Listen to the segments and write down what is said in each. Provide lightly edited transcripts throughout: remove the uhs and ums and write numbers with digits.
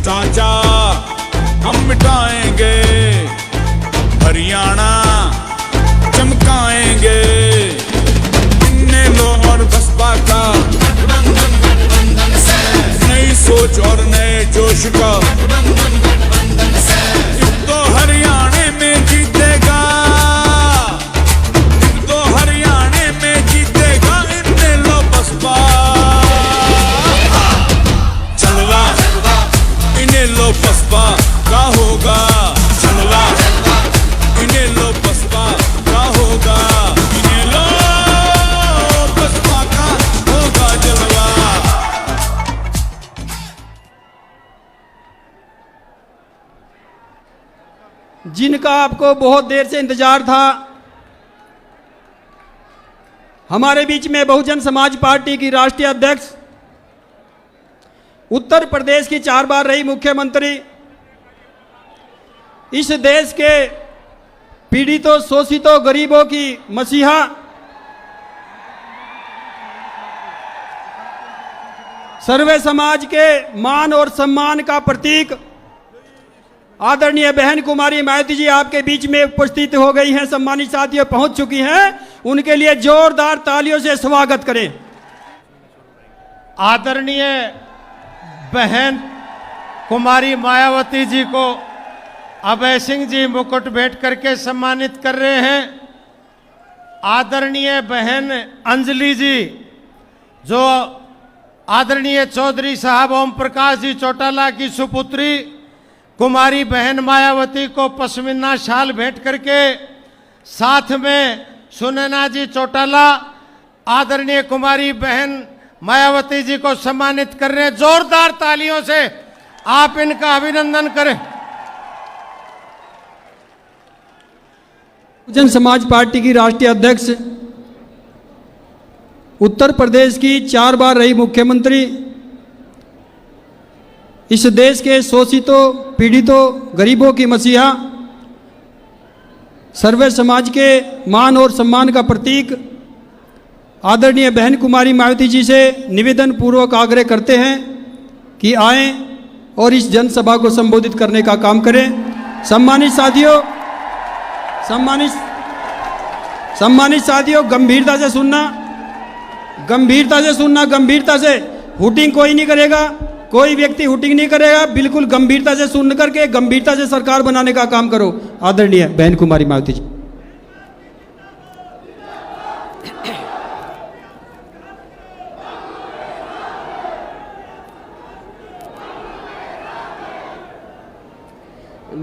भ्रष्टाचार हम मिटाएंगे, हरियाणा चमकाएंगे। इनेलो और बसपा का नई सोच और नए जोश का तो हरियाणा में जीतेगा, तो हरियाणा में जीतेगा इनेलो बसपा। चलवा इनेलो बसपा का होगा, चलवा इनेलो बसपा का होगा, इनेलो बसपा का होगा जलवा। जिनका आपको बहुत देर से इंतजार था, हमारे बीच में बहुजन समाज पार्टी की राष्ट्रीय अध्यक्ष, उत्तर प्रदेश की 4 बार रही मुख्यमंत्री, इस देश के पीड़ितों शोषितों गरीबों की मसीहा, सर्वे समाज के मान और सम्मान का प्रतीक आदरणीय बहन कुमारी मायावती जी आपके बीच में उपस्थित हो गई हैं। सम्मानित साथियों पहुंच चुकी हैं, उनके लिए जोरदार तालियों से स्वागत करें। आदरणीय बहन कुमारी मायावती जी को अभय सिंह जी मुकुट भेंट करके सम्मानित कर रहे हैं। आदरणीय बहन अंजलि जी, जो आदरणीय चौधरी साहब ओम प्रकाश जी चौटाला की सुपुत्री कुमारी बहन मायावती को पश्मीना शाल भेंट करके, साथ में सुनैना जी चौटाला आदरणीय कुमारी बहन मायावती जी को सम्मानित कर रहे हैं। जोरदार तालियों से आप इनका अभिनंदन करें। बहुजन समाज पार्टी की राष्ट्रीय अध्यक्ष, उत्तर प्रदेश की 4 बार रही मुख्यमंत्री, इस देश के शोषितों पीड़ितों गरीबों की मसीहा, सर्वे समाज के मान और सम्मान का प्रतीक आदरणीय बहन कुमारी मायावती जी से निवेदन पूर्वक आग्रह करते हैं कि आएं और इस जनसभा को संबोधित करने का काम करें। सम्मानित साथियों, सम्मानित साथियों, गंभीरता से सुनना, गंभीरता से सुनना, गंभीरता से। हुटिंग कोई नहीं करेगा, कोई व्यक्ति हुटिंग नहीं करेगा। बिल्कुल गंभीरता से सुन करके गंभीरता से सरकार बनाने का काम करो। आदरणीय बहन कुमारी मायावती जी।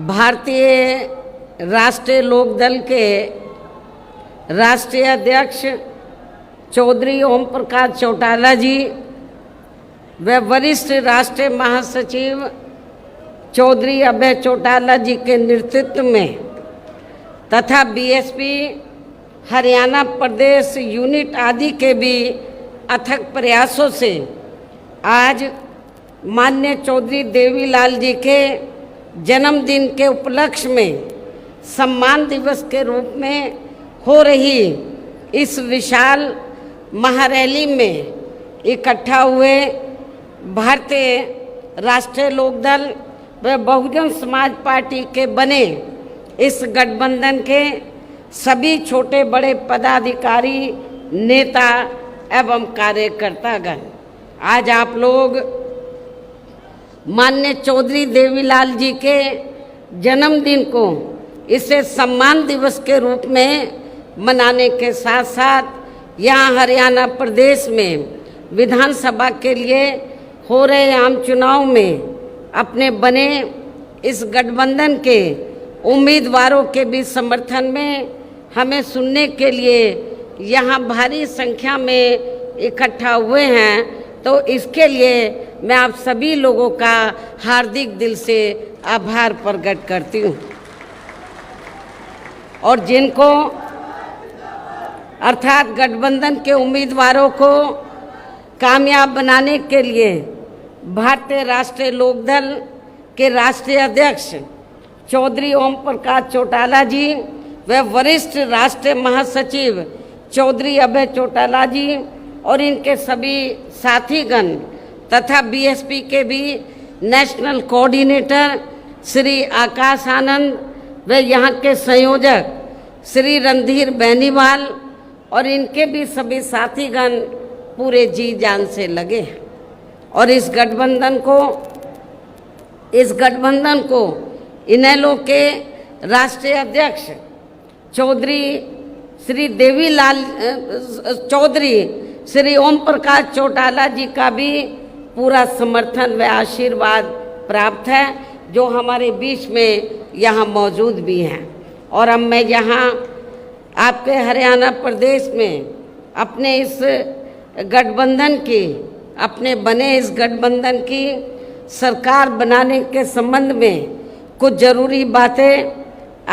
भारतीय राष्ट्रीय लोकदल के राष्ट्रीय अध्यक्ष चौधरी ओम प्रकाश चौटाला जी व वरिष्ठ राष्ट्रीय महासचिव चौधरी अभय चौटाला जी के नेतृत्व में तथा बीएसपी हरियाणा प्रदेश यूनिट आदि के भी अथक प्रयासों से आज माननीय चौधरी देवीलाल जी के जन्मदिन के उपलक्ष्य में सम्मान दिवस के रूप में हो रही इस विशाल महारैली में इकट्ठा हुए भारतीय राष्ट्रीय लोकदल व बहुजन समाज पार्टी के बने इस गठबंधन के सभी छोटे बड़े पदाधिकारी, नेता एवं कार्यकर्तागण, आज आप लोग माननीय चौधरी देवीलाल जी के जन्मदिन को इसे सम्मान दिवस के रूप में मनाने के साथ साथ यहाँ हरियाणा प्रदेश में विधानसभा के लिए हो रहे आम चुनाव में अपने बने इस गठबंधन के उम्मीदवारों के भी समर्थन में हमें सुनने के लिए यहाँ भारी संख्या में इकट्ठा हुए हैं। तो इसके लिए मैं आप सभी लोगों का हार्दिक दिल से आभार प्रकट करती हूँ और जिनको अर्थात गठबंधन के उम्मीदवारों को कामयाब बनाने के लिए भारतीय राष्ट्रीय लोकदल के राष्ट्रीय अध्यक्ष चौधरी ओम प्रकाश चौटाला जी व वरिष्ठ राष्ट्रीय महासचिव चौधरी अभय चौटाला जी और इनके सभी साथीगण तथा बीएसपी के भी नेशनल कोऑर्डिनेटर श्री आकाश आनंद व यहाँ के संयोजक श्री रणधीर बेनीवाल और इनके भी सभी साथीगण पूरे जी जान से लगे हैं। और इस गठबंधन को इनेलो के राष्ट्रीय अध्यक्ष चौधरी श्री देवीलाल चौधरी श्री ओम प्रकाश चौटाला जी का भी पूरा समर्थन व आशीर्वाद प्राप्त है, जो हमारे बीच में यहाँ मौजूद भी हैं। और अब मैं यहाँ आपके हरियाणा प्रदेश में अपने इस गठबंधन की, अपने बने इस गठबंधन की सरकार बनाने के संबंध में कुछ ज़रूरी बातें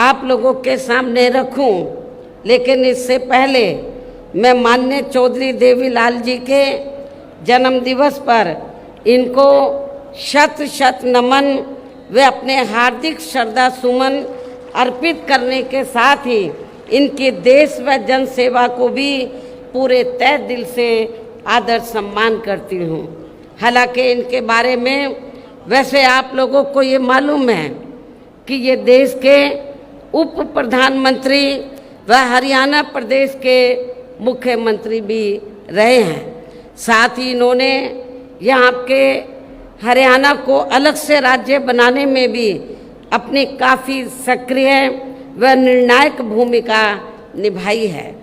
आप लोगों के सामने रखूं। लेकिन इससे पहले मैं माननीय चौधरी देवीलाल जी के जन्म दिवस पर इनको शत शत नमन व अपने हार्दिक श्रद्धा सुमन अर्पित करने के साथ ही इनकी देश व जन सेवा को भी पूरे तहे दिल से आदर सम्मान करती हूँ। हालांकि इनके बारे में वैसे आप लोगों को ये मालूम है कि ये देश के उप प्रधानमंत्री व हरियाणा प्रदेश के मुख्यमंत्री भी रहे हैं। साथ ही इन्होंने यहाँ के हरियाणा को अलग से राज्य बनाने में भी अपनी काफ़ी सक्रिय व निर्णायक भूमिका निभाई है।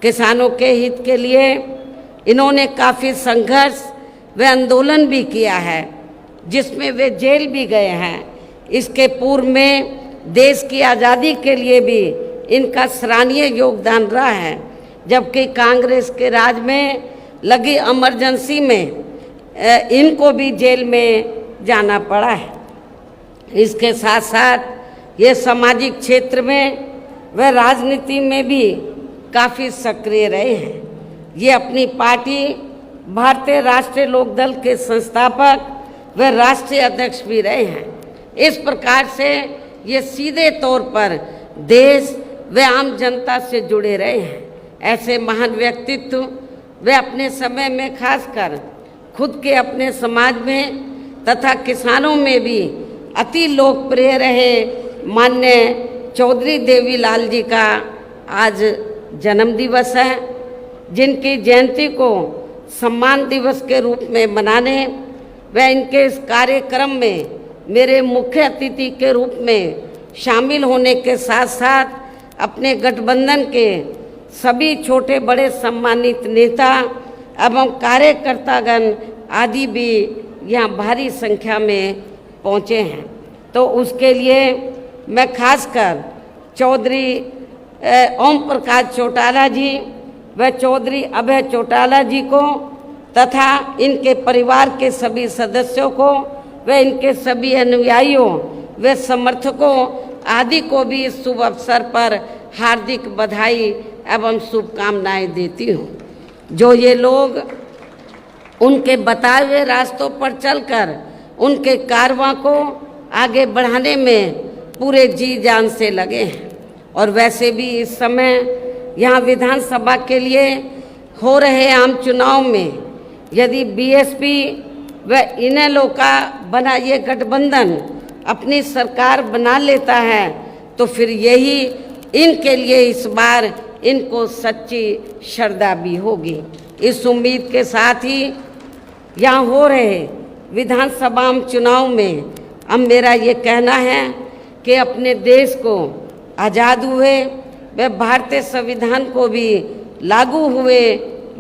किसानों के हित के लिए इन्होंने काफ़ी संघर्ष व आंदोलन भी किया है, जिसमें वे जेल भी गए हैं। इसके पूर्व में देश की आज़ादी के लिए भी इनका सराहनीय योगदान रहा है, जबकि कांग्रेस के राज में लगी इमरजेंसी में इनको भी जेल में जाना पड़ा है। इसके साथ साथ ये सामाजिक क्षेत्र में व राजनीति में भी काफ़ी सक्रिय रहे हैं। ये अपनी पार्टी भारतीय राष्ट्रीय लोकदल के संस्थापक व राष्ट्रीय अध्यक्ष भी रहे हैं। इस प्रकार से ये सीधे तौर पर देश व आम जनता से जुड़े रहे हैं। ऐसे महान व्यक्तित्व वे अपने समय में खासकर खुद के अपने समाज में तथा किसानों में भी अति लोकप्रिय रहे माननीय चौधरी देवीलाल जी का आज जन्म दिवस है, जिनकी जयंती को सम्मान दिवस के रूप में मनाने व इनके इस कार्यक्रम में मेरे मुख्य अतिथि के रूप में शामिल होने के साथ साथ अपने गठबंधन के सभी छोटे बड़े सम्मानित नेता एवं कार्यकर्तागण आदि भी यहाँ भारी संख्या में पहुँचे हैं। तो उसके लिए मैं खासकर चौधरी ओम प्रकाश चौटाला जी व चौधरी अभय चौटाला जी को तथा इनके परिवार के सभी सदस्यों को व इनके सभी अनुयायियों व समर्थकों आदि को भी इस शुभ अवसर पर हार्दिक बधाई एवं शुभकामनाएं देती हूँ। जो ये लोग उनके बताए हुए रास्तों पर चलकर उनके कारवां को आगे बढ़ाने में पूरे जी जान से लगे हैं। और वैसे भी इस समय यहाँ विधानसभा के लिए हो रहे आम चुनाव में यदि बीएसपी व इनेलो का बना ये गठबंधन अपनी सरकार बना लेता है तो फिर यही इनके लिए इस बार इनको सच्ची श्रद्धा भी होगी। इस उम्मीद के साथ ही यहाँ हो रहे विधानसभा चुनाव में अब मेरा ये कहना है कि अपने देश को आज़ाद हुए व भारतीय संविधान को भी लागू हुए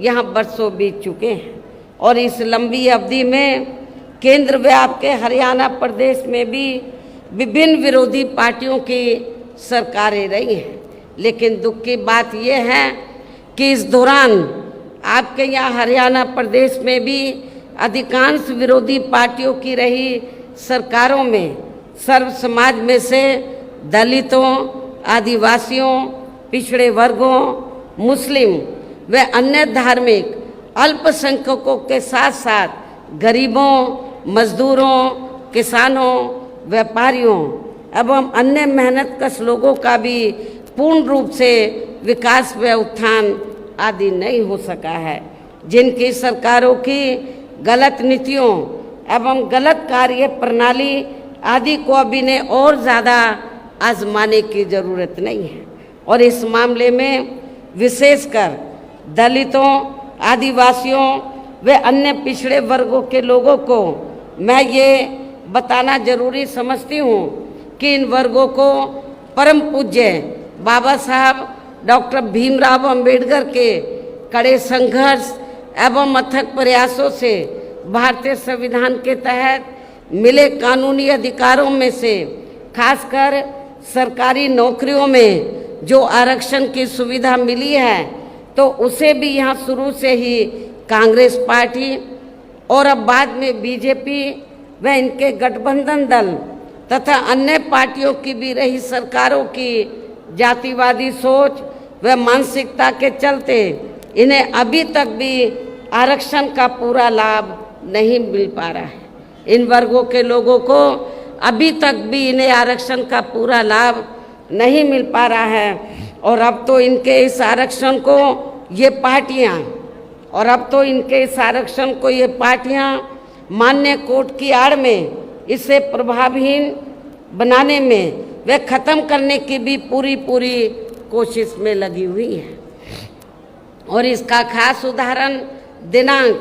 यहाँ बरसों बीत चुके हैं और इस लंबी अवधि में केंद्र व आपके हरियाणा प्रदेश में भी विभिन्न विरोधी पार्टियों की सरकारें रही हैं। लेकिन दुख की बात यह है कि इस दौरान आपके यहाँ हरियाणा प्रदेश में भी अधिकांश विरोधी पार्टियों की रही सरकारों में सर्व समाज में से दलितों, आदिवासियों, पिछड़े वर्गों, मुस्लिम व अन्य धार्मिक अल्पसंख्यकों के साथ साथ गरीबों, मजदूरों, किसानों, व्यापारियों एवं अन्य मेहनतकश लोगों का भी पूर्ण रूप से विकास व उत्थान आदि नहीं हो सका है। जिनकी सरकारों की गलत नीतियों एवं गलत कार्य प्रणाली आदि को अब इन्हें और ज़्यादा आजमाने की ज़रूरत नहीं है। और इस मामले में विशेषकर दलितों, आदिवासियों व अन्य पिछड़े वर्गों के लोगों को मैं ये बताना जरूरी समझती हूँ कि इन वर्गों को परम पूज्य बाबा साहब डॉक्टर भीमराव अंबेडकर के कड़े संघर्ष एवं अथक प्रयासों से भारतीय संविधान के तहत मिले कानूनी अधिकारों में से खासकर सरकारी नौकरियों में जो आरक्षण की सुविधा मिली है, तो उसे भी यहाँ शुरू से ही कांग्रेस पार्टी और अब बाद में बीजेपी व इनके गठबंधन दल तथा अन्य पार्टियों की भी रही सरकारों की जातिवादी सोच व मानसिकता के चलते इन्हें अभी तक भी आरक्षण का पूरा लाभ नहीं मिल पा रहा है। इन वर्गों के लोगों को अभी तक भी इन्हें आरक्षण का पूरा लाभ नहीं मिल पा रहा है। और अब तो इनके इस आरक्षण को ये पार्टियां मान्य कोर्ट की आड़ में इसे प्रभावहीन बनाने में वे खत्म करने की भी पूरी कोशिश में लगी हुई है। और इसका खास उदाहरण दिनांक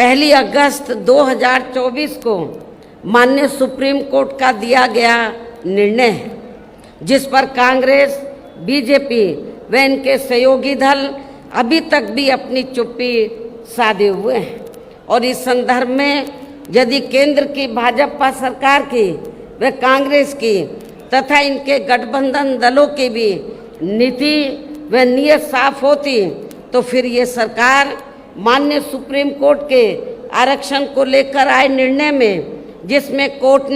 1 अगस्त 2024 को माननीय सुप्रीम कोर्ट का दिया गया निर्णय है, जिस पर कांग्रेस, बीजेपी व इनके सहयोगी दल अभी तक भी अपनी चुप्पी साधे हुए हैं। और इस संदर्भ में यदि केंद्र की भाजपा सरकार की व कांग्रेस की तथा इनके गठबंधन दलों की भी नीति व नियत साफ होती, तो फिर ये सरकार माननीय सुप्रीम कोर्ट के आरक्षण को लेकर आए निर्णय में जिसमें कोर्ट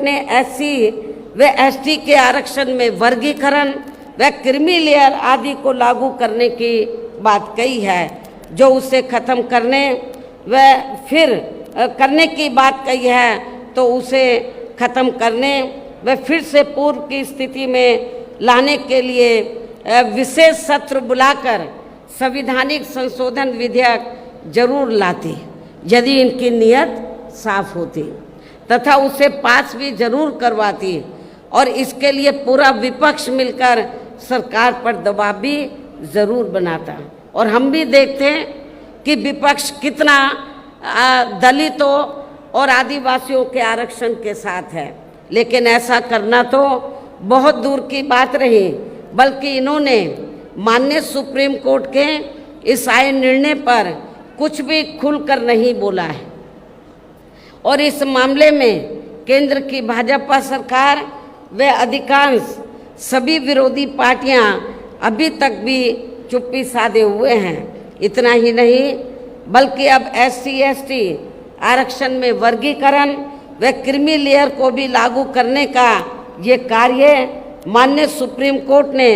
ने एससी व एसटी के आरक्षण में वर्गीकरण व क्रीमी लेयर आदि को लागू करने की बात कही है, जो उसे खत्म करने व फिर करने की बात कही है, तो उसे खत्म करने व फिर से पूर्व की स्थिति में लाने के लिए विशेष सत्र बुलाकर संवैधानिक संशोधन विधेयक जरूर लाती यदि इनकी नीयत साफ होती, तथा उसे पास भी जरूर करवाती। और इसके लिए पूरा विपक्ष मिलकर सरकार पर दबाव भी जरूर बनाता। और हम भी देखते हैं कि विपक्ष कितना दलितों और आदिवासियों के आरक्षण के साथ है, लेकिन ऐसा करना तो बहुत दूर की बात रही, बल्कि इन्होंने माननीय सुप्रीम कोर्ट के इस आए निर्णय पर कुछ भी खुलकर नहीं बोला है। और इस मामले में केंद्र की भाजपा सरकार व अधिकांश सभी विरोधी पार्टियां अभी तक भी चुप्पी साधे हुए हैं। इतना ही नहीं, बल्कि अब SC/ST आरक्षण में वर्गीकरण व क्रीमी लेयर को भी लागू करने का ये कार्य माननीय सुप्रीम कोर्ट ने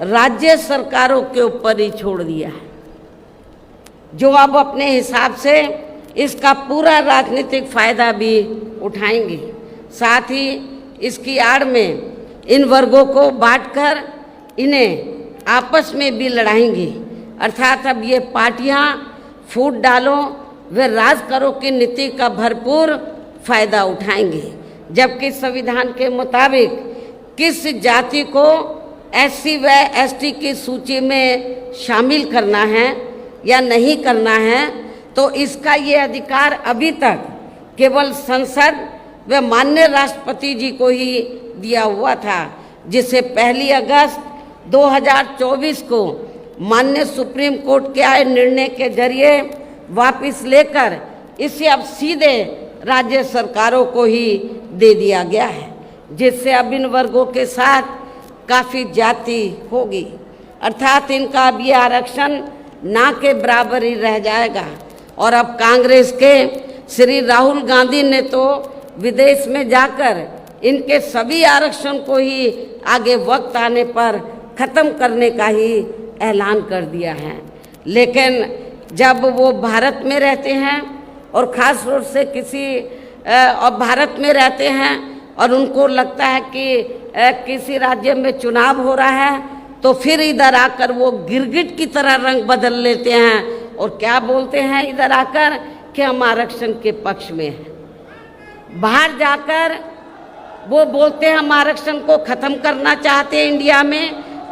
राज्य सरकारों के ऊपर ही छोड़ दिया है, जो अब अपने हिसाब से इसका पूरा राजनीतिक फायदा भी उठाएंगे। साथ ही इसकी आड़ में इन वर्गों को बांटकर इन्हें आपस में भी लड़ाएंगी। अर्थात अब ये पार्टियां फूट डालो व राज करो की नीति का भरपूर फायदा उठाएंगे, जबकि संविधान के मुताबिक किस जाति को SC व ST की सूची में शामिल करना है या नहीं करना है, तो इसका ये अधिकार अभी तक केवल संसद व माननीय राष्ट्रपति जी को ही दिया हुआ था, जिसे 1 अगस्त 2024 को माननीय सुप्रीम कोर्ट के आए निर्णय के जरिए वापस लेकर इसे अब सीधे राज्य सरकारों को ही दे दिया गया है, जिससे अब इन वर्गों के साथ काफ़ी जाति होगी। अर्थात इनका अब ये आरक्षण ना के बराबर ही रह जाएगा। और अब कांग्रेस के श्री राहुल गांधी ने तो विदेश में जाकर इनके सभी आरक्षण को ही आगे वक्त आने पर ख़त्म करने का ही ऐलान कर दिया है। लेकिन जब वो भारत में रहते हैं और ख़ास तौर से भारत में रहते हैं और उनको लगता है कि किसी राज्य में चुनाव हो रहा है, तो फिर इधर आकर वो गिरगिट की तरह रंग बदल लेते हैं और क्या बोलते हैं इधर आकर कि हम आरक्षण के पक्ष में हैं। बाहर जाकर वो बोलते हैं हम आरक्षण को ख़त्म करना चाहते हैं इंडिया में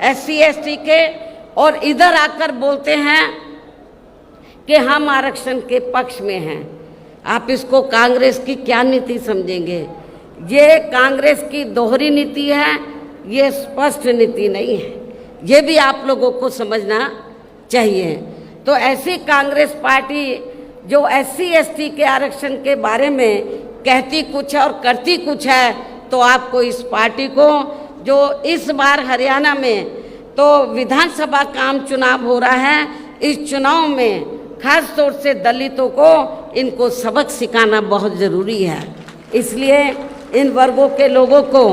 SC ST के, और इधर आकर बोलते हैं कि हम आरक्षण के पक्ष में हैं। आप इसको कांग्रेस की क्या नीति समझेंगे? ये कांग्रेस की दोहरी नीति है, ये स्पष्ट नीति नहीं है। ये भी आप लोगों को समझना चाहिए। तो ऐसी कांग्रेस पार्टी जो SC ST के आरक्षण के बारे में कहती कुछ है और करती कुछ है, तो आपको इस पार्टी को, जो इस बार हरियाणा में तो विधानसभा का आम चुनाव हो रहा है, इस चुनाव में खास तौर से दलितों को इनको सबक सिखाना बहुत ज़रूरी है। इसलिए इन वर्गों के लोगों को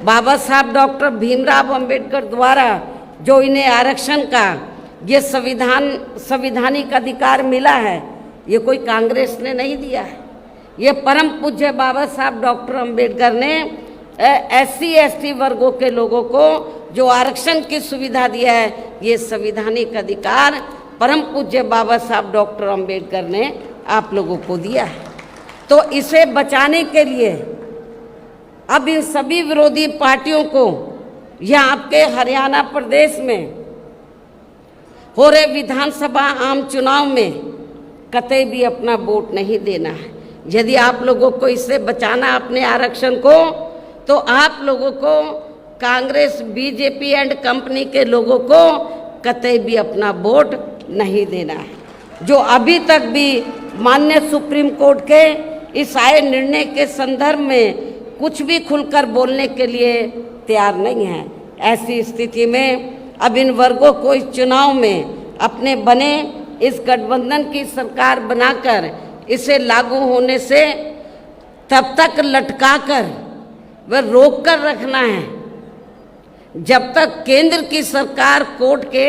बाबा साहब डॉक्टर भीमराव अंबेडकर द्वारा जो इन्हें आरक्षण का ये संविधानिक अधिकार मिला है, ये कोई कांग्रेस ने नहीं दिया है। ये परम पूज्य बाबा साहब डॉक्टर अंबेडकर ने SC ST वर्गों के लोगों को जो आरक्षण की सुविधा दिया है, ये संविधानिक अधिकार परम पूज्य बाबा साहब डॉक्टर अंबेडकर ने आप लोगों को दिया है। तो इसे बचाने के लिए अब इन सभी विरोधी पार्टियों को यह आपके हरियाणा प्रदेश में हो रहे विधानसभा आम चुनाव में कतई भी अपना वोट नहीं देना है। यदि आप लोगों को इससे बचाना अपने आरक्षण को, तो आप लोगों को कांग्रेस BJP एंड कंपनी के लोगों को कतई भी अपना वोट नहीं देना है। जो अभी तक भी माननीय सुप्रीम कोर्ट के इस आए निर्णय के संदर्भ में कुछ भी खुलकर बोलने के लिए तैयार नहीं है, ऐसी स्थिति में अब इन वर्गों को इस चुनाव में अपने बने इस गठबंधन की सरकार बनाकर इसे लागू होने से तब तक लटकाकर वह रोक कर रखना है जब तक केंद्र की सरकार कोर्ट के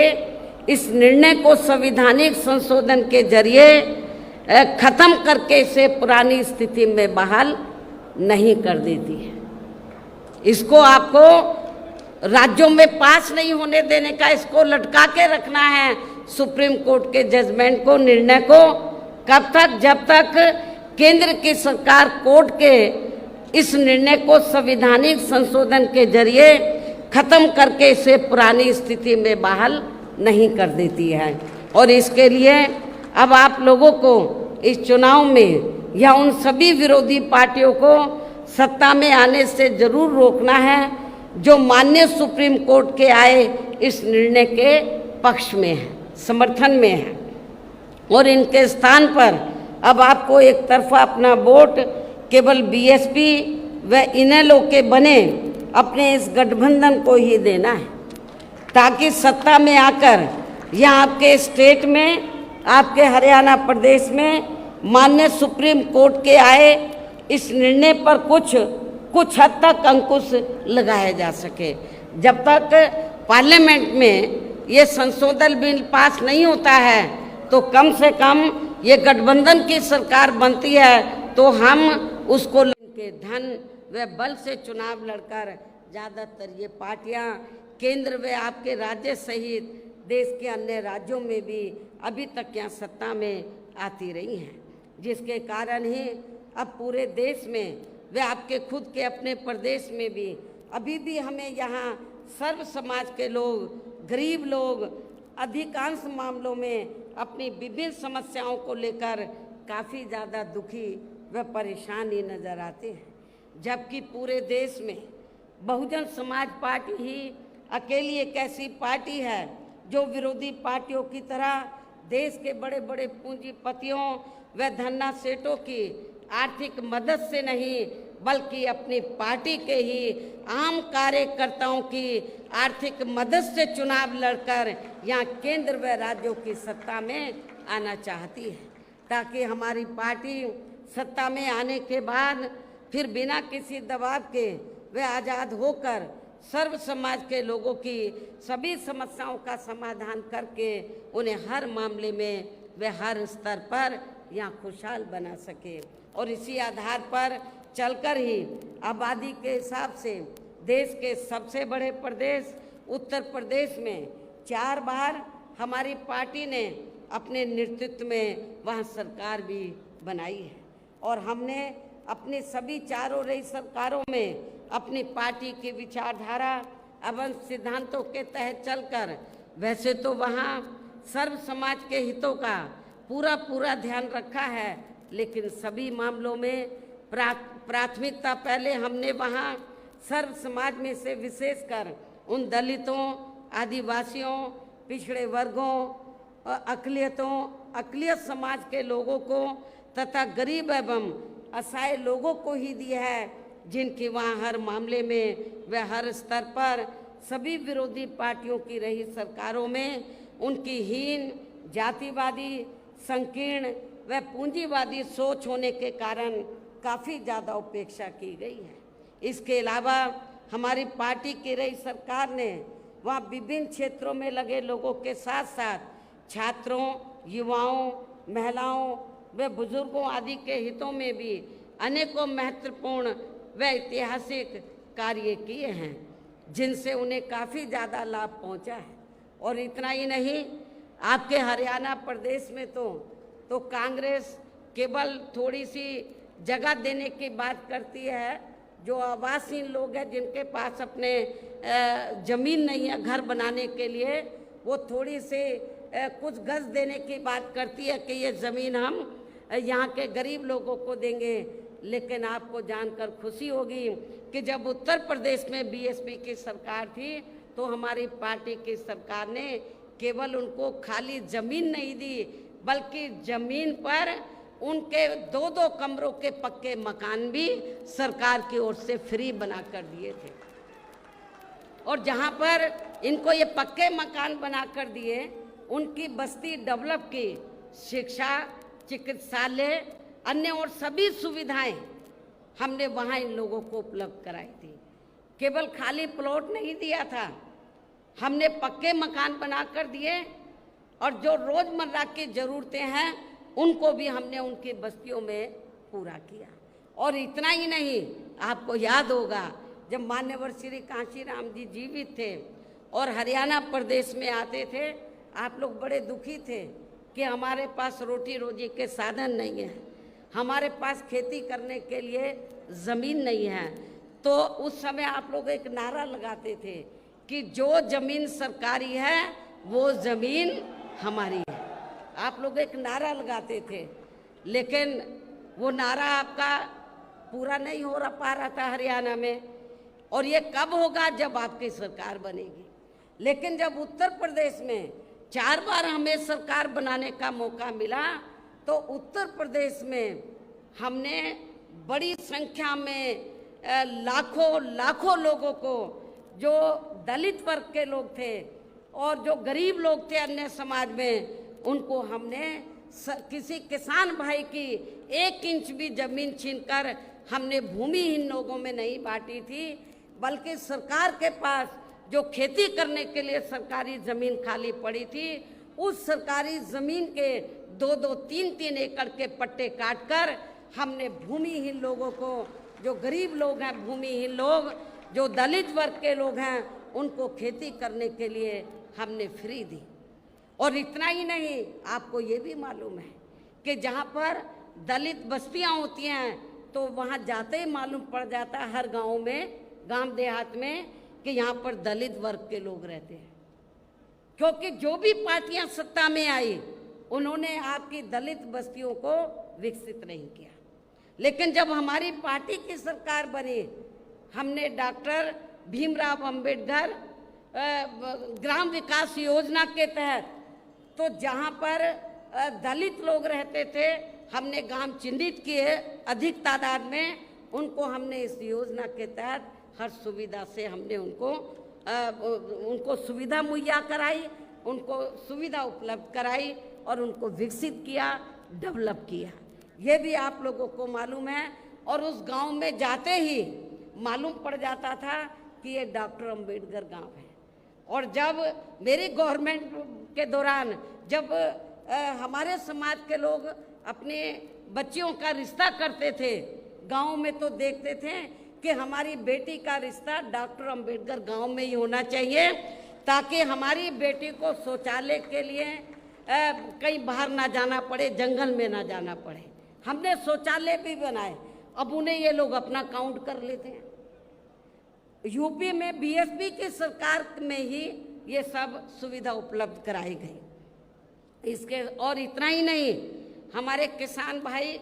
इस निर्णय को संवैधानिक संशोधन के जरिए खत्म करके इसे पुरानी स्थिति में बहाल नहीं कर देती है। इसको आपको राज्यों में पास नहीं होने देने का, इसको लटका के रखना है सुप्रीम कोर्ट के जजमेंट को, निर्णय को। कब तक? जब तक केंद्र की सरकार कोर्ट के इस निर्णय को संवैधानिक संशोधन के जरिए खत्म करके इसे पुरानी स्थिति में बहाल नहीं कर देती है। और इसके लिए अब आप लोगों को इस चुनाव में या उन सभी विरोधी पार्टियों को सत्ता में आने से जरूर रोकना है जो माननीय सुप्रीम कोर्ट के आए इस निर्णय के पक्ष में है, समर्थन में है। और इनके स्थान पर अब आपको एक तरफा अपना वोट केवल BSP व इनेलो के बने अपने इस गठबंधन को ही देना है, ताकि सत्ता में आकर या आपके स्टेट में, आपके हरियाणा प्रदेश में माननीय सुप्रीम कोर्ट के आए इस निर्णय पर कुछ हद तक अंकुश लगाया जा सके। जब तक पार्लियामेंट में ये संशोधन बिल पास नहीं होता है, तो कम से कम ये गठबंधन की सरकार बनती है तो हम उसको के धन व बल से चुनाव लड़कर ज़्यादातर ये पार्टियां केंद्र व आपके राज्य सहित देश के अन्य राज्यों में भी अभी तक यहाँ सत्ता में आती रही हैं, जिसके कारण ही अब पूरे देश में व आपके खुद के अपने प्रदेश में भी अभी भी हमें यहाँ सर्व समाज के लोग, गरीब लोग अधिकांश मामलों में अपनी विभिन्न समस्याओं को लेकर काफ़ी ज़्यादा दुखी व परेशान ही नज़र आते हैं। जबकि पूरे देश में बहुजन समाज पार्टी ही अकेली एक ऐसी पार्टी है जो विरोधी पार्टियों की तरह देश के बड़े बड़े पूंजीपतियों व धन्ना सेठों की आर्थिक मदद से नहीं, बल्कि अपनी पार्टी के ही आम कार्यकर्ताओं की आर्थिक मदद से चुनाव लड़कर यहाँ केंद्र व राज्यों की सत्ता में आना चाहती है, ताकि हमारी पार्टी सत्ता में आने के बाद फिर बिना किसी दबाव के वे आज़ाद होकर सर्व समाज के लोगों की सभी समस्याओं का समाधान करके उन्हें हर मामले में वे हर स्तर पर यहाँ खुशहाल बना सके। और इसी आधार पर चलकर ही आबादी के हिसाब से देश के सबसे बड़े प्रदेश उत्तर प्रदेश में 4 बार हमारी पार्टी ने अपने नेतृत्व में वहाँ सरकार भी बनाई है। और हमने अपने सभी चारों रही सरकारों में अपनी पार्टी की विचारधारा एवं सिद्धांतों के तहत चलकर, वैसे तो वहाँ सर्व समाज के हितों का पूरा ध्यान रखा है, लेकिन सभी मामलों में प्राथमिकता पहले हमने वहाँ सर्व समाज में से विशेषकर उन दलितों, आदिवासियों, पिछड़े वर्गों, अक़लियत समाज के लोगों को तथा गरीब एवं असहाय लोगों को ही दी है, जिनकी वहाँ हर मामले में व हर स्तर पर सभी विरोधी पार्टियों की रही सरकारों में उनकी हीन, जातिवादी, संकीर्ण व पूंजीवादी सोच होने के कारण काफ़ी ज़्यादा उपेक्षा की गई है। इसके अलावा हमारी पार्टी की रही सरकार ने वहाँ विभिन्न क्षेत्रों में लगे लोगों के साथ साथ छात्रों, युवाओं, महिलाओं व बुजुर्गों आदि के हितों में भी अनेकों महत्वपूर्ण व ऐतिहासिक कार्य किए हैं, जिनसे उन्हें काफ़ी ज़्यादा लाभ पहुंचा है। और इतना ही नहीं, आपके हरियाणा प्रदेश में तो कांग्रेस केवल थोड़ी सी जगह देने की बात करती है। जो आवासहीन लोग हैं, जिनके पास अपने ज़मीन नहीं है घर बनाने के लिए, वो थोड़ी सी कुछ गज देने की बात करती है कि ये ज़मीन हम यहाँ के गरीब लोगों को देंगे। लेकिन आपको जानकर खुशी होगी कि जब उत्तर प्रदेश में बीएसपी की सरकार थी तो हमारी पार्टी की सरकार ने केवल उनको खाली ज़मीन नहीं दी, बल्कि ज़मीन पर उनके 2-2 कमरों के पक्के मकान भी सरकार की ओर से फ्री बना कर दिए थे। और जहाँ पर इनको ये पक्के मकान बना कर दिए, उनकी बस्ती डेवलप की, शिक्षा, चिकित्सालय, अन्य और सभी सुविधाएं हमने वहाँ इन लोगों को उपलब्ध कराई थी। केवल खाली प्लॉट नहीं दिया था, हमने पक्के मकान बना कर दिए, और जो रोज़मर्रा की ज़रूरतें हैं उनको भी हमने उनकी बस्तियों में पूरा किया। और इतना ही नहीं, आपको याद होगा जब मान्यवर श्री कांशीराम जी जीवित थे और हरियाणा प्रदेश में आते थे, आप लोग बड़े दुखी थे कि हमारे पास रोटी रोजी के साधन नहीं है, हमारे पास खेती करने के लिए ज़मीन नहीं है। तो उस समय आप लोग एक नारा लगाते थे कि जो ज़मीन सरकारी है वो ज़मीन हमारी है। आप लोग एक नारा लगाते थे, लेकिन वो नारा आपका पूरा नहीं हो पा रहा था हरियाणा में। और ये कब होगा? जब आपकी सरकार बनेगी। लेकिन जब उत्तर प्रदेश में 4 बार हमें सरकार बनाने का मौका मिला, तो उत्तर प्रदेश में हमने बड़ी संख्या में लाखों लोगों को, जो दलित वर्ग के लोग थे और जो गरीब लोग थे अन्य समाज में, उनको हमने किसी किसान भाई की 1 इंच भी जमीन छीनकर हमने भूमिहीन लोगों में नहीं बांटी थी, बल्कि सरकार के पास जो खेती करने के लिए सरकारी ज़मीन खाली पड़ी थी, उस सरकारी ज़मीन के 2-2, 3-3 एकड़ के पट्टे काटकर हमने भूमिहीन लोगों को, जो गरीब लोग हैं, भूमिहीन लोग, जो दलित वर्ग के लोग हैं, उनको खेती करने के लिए हमने फ्री दी। और इतना ही नहीं, आपको ये भी मालूम है कि जहाँ पर दलित बस्तियाँ होती हैं तो वहाँ जाते ही मालूम पड़ जाता है हर गाँव में, गांव देहात में, कि यहाँ पर दलित वर्ग के लोग रहते हैं। क्योंकि जो भी पार्टियां सत्ता में आई, उन्होंने आपकी दलित बस्तियों को विकसित नहीं किया। लेकिन जब हमारी पार्टी की सरकार बनी, हमने डॉक्टर भीमराव अंबेडकर ग्राम विकास योजना के तहत, तो जहाँ पर दलित लोग रहते थे, हमने गांव चिन्हित किए अधिक तादाद में, उनको हमने इस योजना के तहत हर सुविधा से हमने उनको सुविधा मुहैया कराई, उनको सुविधा उपलब्ध कराई और उनको विकसित किया, डेवलप किया। ये भी आप लोगों को मालूम है। और उस गांव में जाते ही मालूम पड़ जाता था कि ये डॉक्टर अंबेडकर गांव है। और जब मेरी गवर्नमेंट के दौरान, जब हमारे समाज के लोग अपने बच्चियों का रिश्ता करते थे गांव में, तो देखते थे कि हमारी बेटी का रिश्ता डॉक्टर अंबेडकर गांव में ही होना चाहिए, ताकि हमारी बेटी को शौचालय के लिए कहीं बाहर ना जाना पड़े, जंगल में ना जाना पड़े। हमने शौचालय भी बनाए, अब उन्हें ये लोग अपना काउंट कर लेते हैं। यूपी में बीएसपी की सरकार में ही ये सब सुविधा उपलब्ध कराई गई। इसके और इतना ही नहीं, हमारे किसान भाई,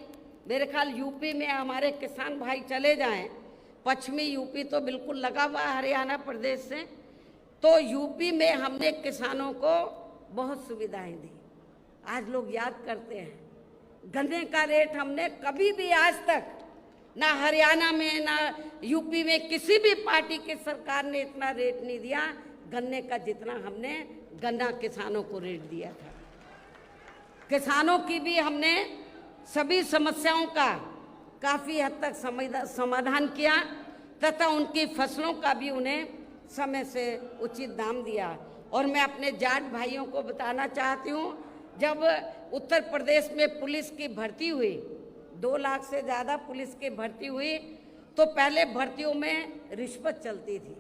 मेरे ख्याल यूपी में हमारे किसान भाई चले जाएं, पश्चिमी यूपी तो बिल्कुल लगा हुआ है हरियाणा प्रदेश से, तो यूपी में हमने किसानों को बहुत सुविधाएं दी। आज लोग याद करते हैं, गन्ने का रेट हमने कभी भी आज तक ना हरियाणा में ना यूपी में किसी भी पार्टी की सरकार ने इतना रेट नहीं दिया गन्ने का जितना हमने गन्ना किसानों को रेट दिया था। किसानों की भी हमने सभी समस्याओं का काफ़ी हद तक समाधान किया तथा उनकी फसलों का भी उन्हें समय से उचित दाम दिया। और मैं अपने जाट भाइयों को बताना चाहती हूँ, जब उत्तर प्रदेश में पुलिस की भर्ती हुई, 2 लाख से ज़्यादा पुलिस की भर्ती हुई, तो पहले भर्तियों में रिश्वत चलती थी,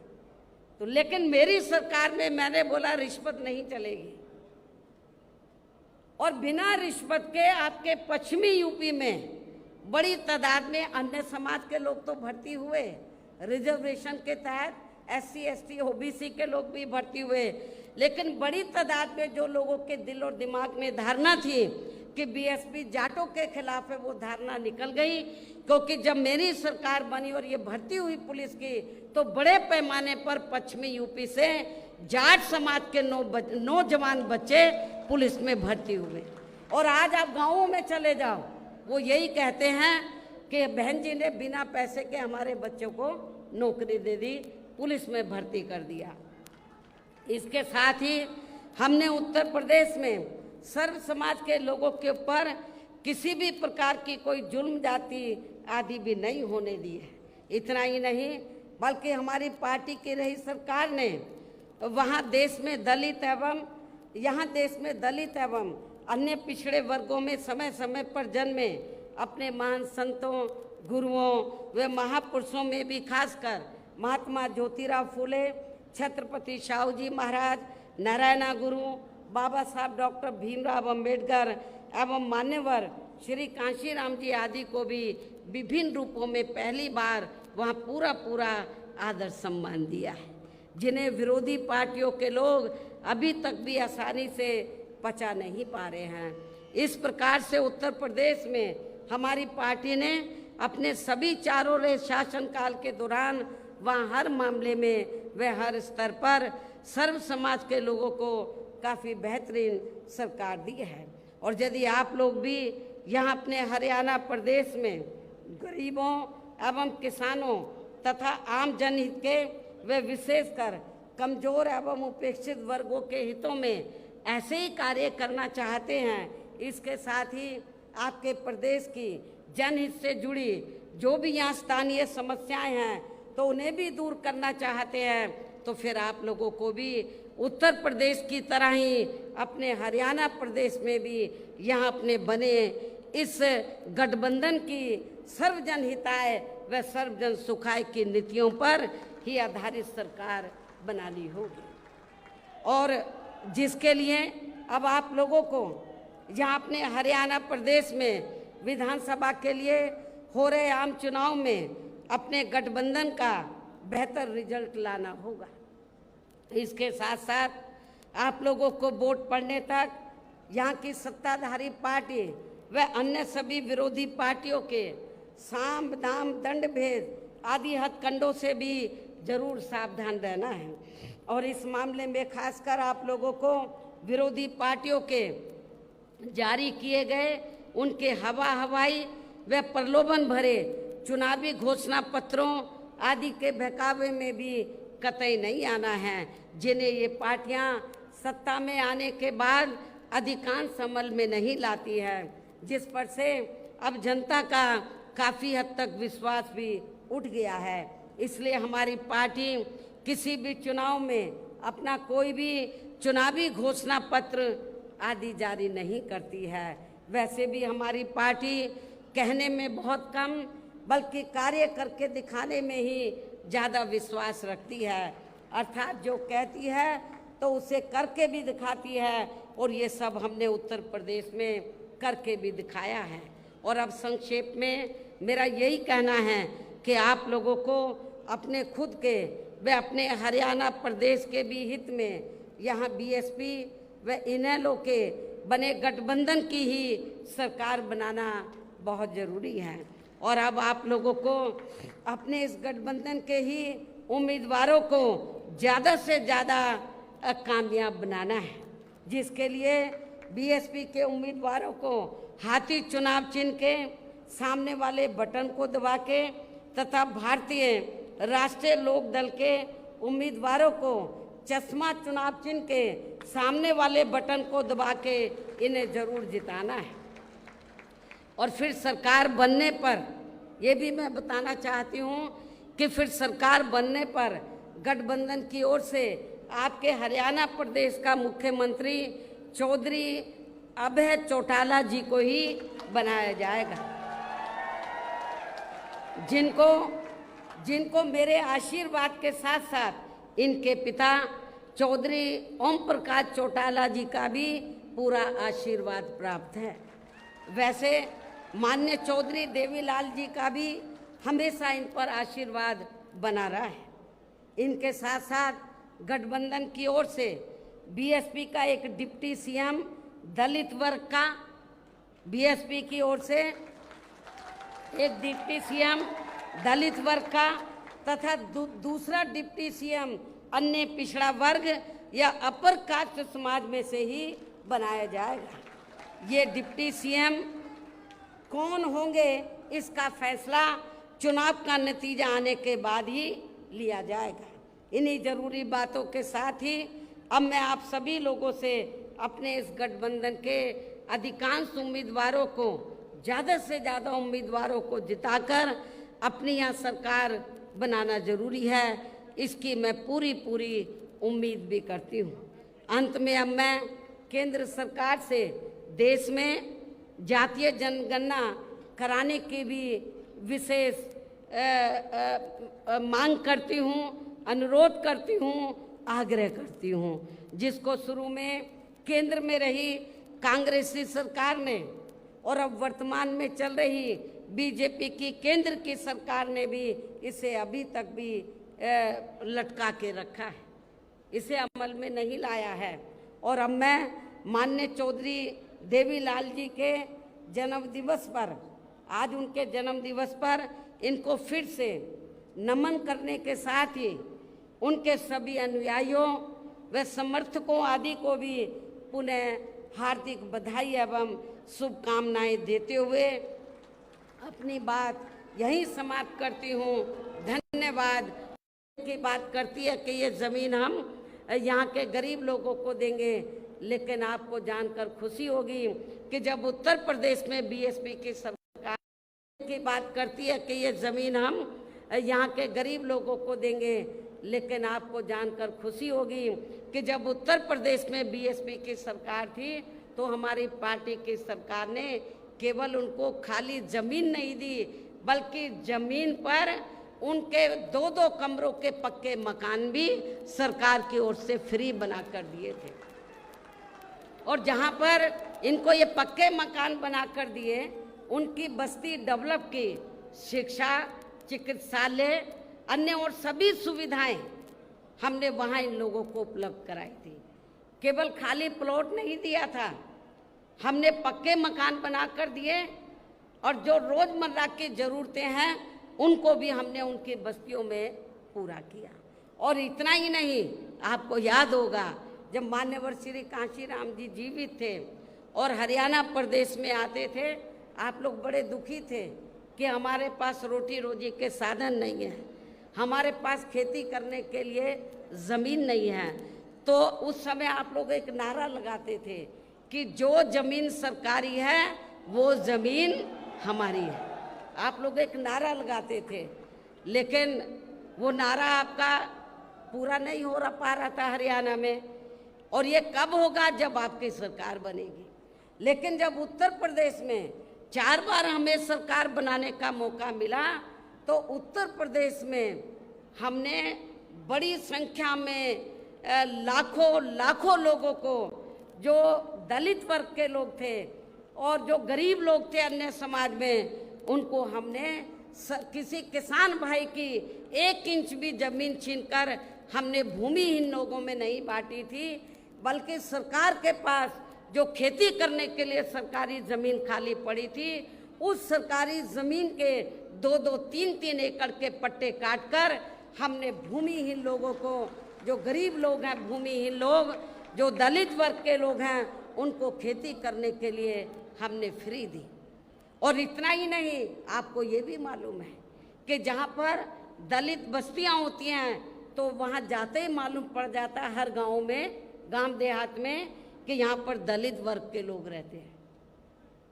तो लेकिन मेरी सरकार में मैंने बोला रिश्वत नहीं चलेगी। और बिना रिश्वत के आपके पश्चिमी यूपी में बड़ी तादाद में अन्य समाज के लोग तो भर्ती हुए, रिजर्वेशन के तहत SC ST OBC के लोग भी भर्ती हुए, लेकिन बड़ी तादाद में जो लोगों के दिल और दिमाग में धारणा थी कि बीएसपी जाटों के खिलाफ है, वो धारणा निकल गई। क्योंकि जब मेरी सरकार बनी और ये भर्ती हुई पुलिस की, तो बड़े पैमाने पर पश्चिमी यूपी से जाट समाज के नौजवान बच्चे पुलिस में भर्ती हुए। और आज आप गाँवों में चले जाओ, वो यही कहते हैं कि बहन जी ने बिना पैसे के हमारे बच्चों को नौकरी दे दी, पुलिस में भर्ती कर दिया। इसके साथ ही हमने उत्तर प्रदेश में सर्व समाज के लोगों के ऊपर किसी भी प्रकार की कोई जुल्म जाति आदि भी नहीं होने दी है। इतना ही नहीं, बल्कि हमारी पार्टी की रही सरकार ने वहाँ देश में दलित एवं अन्य पिछड़े वर्गों में समय समय पर जन्मे अपने महान संतों, गुरुओं व महापुरुषों में भी खासकर महात्मा ज्योतिराव फूले, छत्रपति शाहू जी महाराज, नारायणा गुरु, बाबा साहब डॉक्टर भीमराव अंबेडकर एवं मान्यवर श्री कांशीराम जी आदि को भी विभिन्न रूपों में पहली बार वहाँ पूरा आदर सम्मान दिया है, जिन्हें विरोधी पार्टियों के लोग अभी तक भी आसानी से पचा नहीं पा रहे हैं। इस प्रकार से उत्तर प्रदेश में हमारी पार्टी ने अपने सभी चारों रहे शासनकाल के दौरान वहाँ हर मामले में व हर स्तर पर सर्व समाज के लोगों को काफ़ी बेहतरीन सरकार दी है। और यदि आप लोग भी यहाँ अपने हरियाणा प्रदेश में गरीबों एवं किसानों तथा आम जनहित के व विशेषकर कमजोर एवं उपेक्षित वर्गों के हितों में ऐसे ही कार्य करना चाहते हैं, इसके साथ ही आपके प्रदेश की जनहित से जुड़ी जो भी यहाँ स्थानीय समस्याएं हैं तो उन्हें भी दूर करना चाहते हैं, तो फिर आप लोगों को भी उत्तर प्रदेश की तरह ही अपने हरियाणा प्रदेश में भी यहाँ अपने बने इस गठबंधन की सर्वजन हिताय व सर्वजन सुखाय की नीतियों पर ही आधारित सरकार बनानी होगी। और जिसके लिए अब आप लोगों को यहाँ अपने हरियाणा प्रदेश में विधानसभा के लिए हो रहे आम चुनाव में अपने गठबंधन का बेहतर रिजल्ट लाना होगा। इसके साथ साथ आप लोगों को वोट पड़ने तक यहाँ की सत्ताधारी पार्टी व अन्य सभी विरोधी पार्टियों के साम दाम दंड भेद आदि हथकंडों से भी जरूर सावधान रहना है। और इस मामले में खासकर आप लोगों को विरोधी पार्टियों के जारी किए गए उनके हवाई व प्रलोभन भरे चुनावी घोषणा पत्रों आदि के बहकावे में भी कतई नहीं आना है, जिन्हें ये पार्टियां सत्ता में आने के बाद अधिकांश अमल में नहीं लाती है, जिस पर से अब जनता का काफ़ी हद तक विश्वास भी उठ गया है। इसलिए हमारी पार्टी किसी भी चुनाव में अपना कोई भी चुनावी घोषणा पत्र आदि जारी नहीं करती है। वैसे भी हमारी पार्टी कहने में बहुत कम बल्कि कार्य करके दिखाने में ही ज़्यादा विश्वास रखती है, अर्थात जो कहती है तो उसे करके भी दिखाती है, और ये सब हमने उत्तर प्रदेश में करके भी दिखाया है। और अब संक्षेप में मेरा यही कहना है कि आप लोगों को अपने खुद के व अपने हरियाणा प्रदेश के भी हित में यहाँ बीएसपी व इनेलो के बने गठबंधन की ही सरकार बनाना बहुत ज़रूरी है। और अब आप लोगों को अपने इस गठबंधन के ही उम्मीदवारों को ज़्यादा से ज़्यादा कामयाब बनाना है, जिसके लिए बीएसपी के उम्मीदवारों को हाथी चुनाव चिन्ह के सामने वाले बटन को दबा के तथा भारतीय राष्ट्रीय लोक दल के उम्मीदवारों को चश्मा चुनाव चिन्ह के सामने वाले बटन को दबा के इन्हें जरूर जिताना है। और फिर सरकार बनने पर ये भी मैं बताना चाहती हूँ कि फिर सरकार बनने पर गठबंधन की ओर से आपके हरियाणा प्रदेश का मुख्यमंत्री चौधरी अभय चौटाला जी को ही बनाया जाएगा, जिनको मेरे आशीर्वाद के साथ साथ इनके पिता चौधरी ओम प्रकाश चौटाला जी का भी पूरा आशीर्वाद प्राप्त है। वैसे माननीय चौधरी देवीलाल जी का भी हमेशा इन पर आशीर्वाद बना रहा है। इनके साथ साथ गठबंधन की ओर से बीएसपी का एक डिप्टी सीएम दलित वर्ग का, बीएसपी की ओर से एक डिप्टी सीएम दलित वर्ग का तथा दूसरा डिप्टी सीएम अन्य पिछड़ा वर्ग या अपर कास्ट समाज में से ही बनाया जाएगा। ये डिप्टी सीएम कौन होंगे इसका फैसला चुनाव का नतीजा आने के बाद ही लिया जाएगा। इन्हीं जरूरी बातों के साथ ही अब मैं आप सभी लोगों से अपने इस गठबंधन के अधिकांश उम्मीदवारों को, ज़्यादा से ज़्यादा उम्मीदवारों को जिताकर अपनी यहाँ सरकार बनाना जरूरी है, इसकी मैं पूरी उम्मीद भी करती हूँ। अंत में अब मैं केंद्र सरकार से देश में जातीय जनगणना कराने की भी विशेष मांग करती हूँ, अनुरोध करती हूँ, आग्रह करती हूँ, जिसको शुरू में केंद्र में रही कांग्रेसी सरकार ने और अब वर्तमान में चल रही बीजेपी की केंद्र की सरकार ने भी इसे अभी तक भी लटका के रखा है, इसे अमल में नहीं लाया है। और अब मैं माननीय चौधरी देवीलाल जी के जन्मदिवस पर, आज उनके जन्मदिवस पर इनको फिर से नमन करने के साथ ही उनके सभी अनुयायियों व समर्थकों आदि को भी पुनः हार्दिक बधाई एवं शुभकामनाएं देते हुए अपनी बात यहीं समाप्त करती हूँ। धन्यवाद। की बात करती है कि ये ज़मीन हम यहाँ के गरीब लोगों को देंगे, लेकिन आपको जानकर खुशी होगी कि जब उत्तर प्रदेश में बीएसपी की सरकार की बात करती है कि ये ज़मीन हम यहाँ के गरीब लोगों को देंगे, लेकिन आपको जानकर खुशी होगी कि जब उत्तर प्रदेश में बीएसपी की सरकार थी तो हमारी पार्टी की सरकार ने केवल उनको खाली ज़मीन नहीं दी, बल्कि ज़मीन पर उनके 2-2 कमरों के पक्के मकान भी सरकार की ओर से फ्री बना कर दिए थे। और जहां पर इनको ये पक्के मकान बना कर दिए, उनकी बस्ती डेवलप की, शिक्षा, चिकित्सालय, अन्य और सभी सुविधाएं हमने वहां इन लोगों को उपलब्ध कराई थी। केवल खाली प्लॉट नहीं दिया था, हमने पक्के मकान बना कर दिए और जो रोज़मर्रा की ज़रूरतें हैं उनको भी हमने उनकी बस्तियों में पूरा किया। और इतना ही नहीं, आपको याद होगा जब मान्यवर श्री कांशीराम जी जीवित थे और हरियाणा प्रदेश में आते थे, आप लोग बड़े दुखी थे कि हमारे पास रोटी रोजी के साधन नहीं है, हमारे पास खेती करने के लिए ज़मीन नहीं है। तो उस समय आप लोग एक नारा लगाते थे कि जो ज़मीन सरकारी है वो ज़मीन हमारी है। आप लोग एक नारा लगाते थे, लेकिन वो नारा आपका पूरा नहीं हो पा रहा था हरियाणा में। और ये कब होगा? जब आपकी सरकार बनेगी। लेकिन जब उत्तर प्रदेश में 4 बार हमें सरकार बनाने का मौका मिला तो उत्तर प्रदेश में हमने बड़ी संख्या में लाखों लोगों को, जो दलित वर्ग के लोग थे और जो गरीब लोग थे अन्य समाज में, उनको हमने किसी किसान भाई की 1 इंच भी जमीन छीनकर हमने भूमिहीन लोगों में नहीं बांटी थी, बल्कि सरकार के पास जो खेती करने के लिए सरकारी ज़मीन खाली पड़ी थी, उस सरकारी ज़मीन के 2-2, 3-3 एकड़ के पट्टे काटकर हमने भूमिहीन लोगों को, जो गरीब लोग हैं, भूमिहीन लोग, जो दलित वर्ग के लोग हैं, उनको खेती करने के लिए हमने फ्री दी। और इतना ही नहीं, आपको ये भी मालूम है कि जहाँ पर दलित बस्तियाँ होती हैं तो वहाँ जाते ही मालूम पड़ जाता है हर गांव में, गांव देहात में, कि यहाँ पर दलित वर्ग के लोग रहते हैं।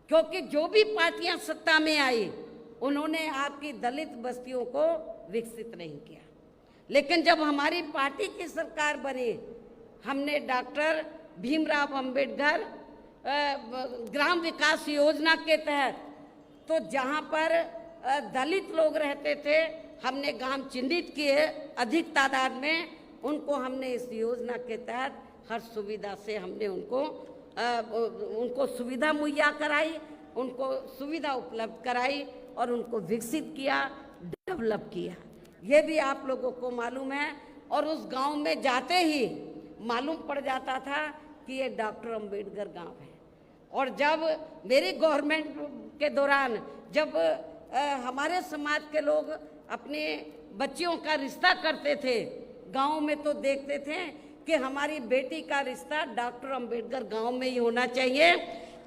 क्योंकि जो भी पार्टियां सत्ता में आई, उन्होंने आपकी दलित बस्तियों को विकसित नहीं किया। लेकिन जब हमारी पार्टी की सरकार बनी, हमने डॉक्टर भीमराव अंबेडकर ग्राम विकास योजना के तहत, तो जहाँ पर दलित लोग रहते थे, हमने गांव चिन्हित किए अधिक तादाद में, उनको हमने इस योजना के तहत हर सुविधा से हमने उनको सुविधा मुहैया कराई, उनको सुविधा उपलब्ध कराई और उनको विकसित किया, डेवलप किया। ये भी आप लोगों को मालूम है। और उस गांव में जाते ही मालूम पड़ जाता था कि ये डॉक्टर अंबेडकर गांव है। और जब मेरी गवर्नमेंट के दौरान जब हमारे समाज के लोग अपने बच्चियों का रिश्ता करते थे गांव में, तो देखते थे कि हमारी बेटी का रिश्ता डॉक्टर अंबेडकर गांव में ही होना चाहिए,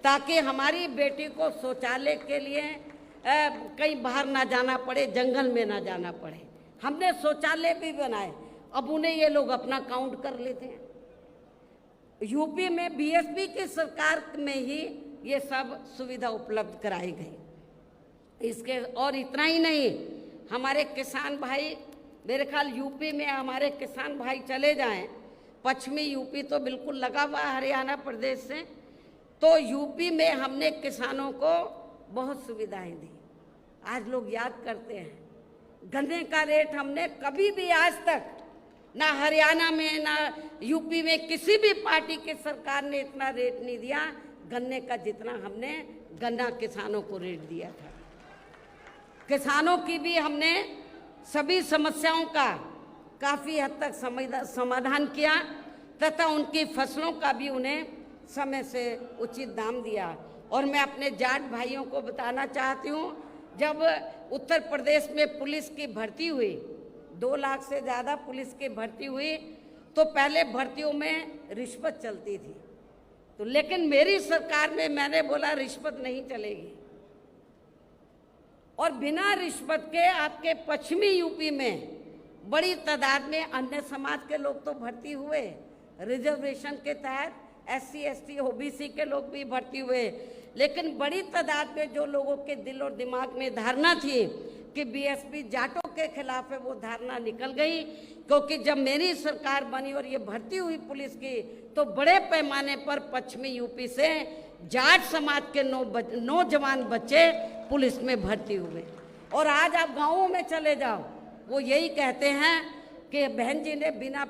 ताकि हमारी बेटी को शौचालय के लिए कहीं बाहर ना जाना पड़े, जंगल में ना जाना पड़े। हमने शौचालय भी बनाए। अब उन्हें ये लोग अपना काउंट कर लेते हैं। यूपी में बीएसपी की सरकार में ही ये सब सुविधा उपलब्ध कराई गई। इसके और इतना ही नहीं, हमारे किसान भाई, मेरे ख्याल यूपी में हमारे किसान भाई चले जाएं, पश्चिमी यूपी तो बिल्कुल लगा हुआ हरियाणा प्रदेश से, तो यूपी में हमने किसानों को बहुत सुविधाएं दी। आज लोग याद करते हैं, गन्ने का रेट हमने कभी भी आज तक ना हरियाणा में ना यूपी में किसी भी पार्टी की सरकार ने इतना रेट नहीं दिया गन्ने का, जितना हमने गन्ना किसानों को रेट दिया था। किसानों की भी हमने सभी समस्याओं का काफ़ी हद तक समाधान किया तथा उनकी फसलों का भी उन्हें समय से उचित दाम दिया। और मैं अपने जाट भाइयों को बताना चाहती हूँ, जब उत्तर प्रदेश में पुलिस की भर्ती हुई, 2 लाख से ज़्यादा पुलिस की भर्ती हुई, तो पहले भर्तियों में रिश्वत चलती थी। तो लेकिन मेरी सरकार में मैंने बोला रिश्वत नहीं चलेगी, और बिना रिश्वत के आपके पश्चिमी यूपी में बड़ी तादाद में अन्य समाज के लोग तो भर्ती हुए, रिजर्वेशन के तहत SC ST OBC के लोग भी भर्ती हुए। लेकिन बड़ी तादाद में जो लोगों के दिल और दिमाग में धारणा थी कि बीएसपी जाटों के खिलाफ है, वो धारणा निकल गई। क्योंकि जब मेरी सरकार बनी और ये भर्ती हुई पुलिस की, तो बड़े पैमाने पर पश्चिमी यूपी से जाट समाज के नौजवान बच्चे पुलिस में भर्ती हुए। और आज आप गाँवों में चले जाओ, वो यही कहते हैं कि बहन जी ने बिना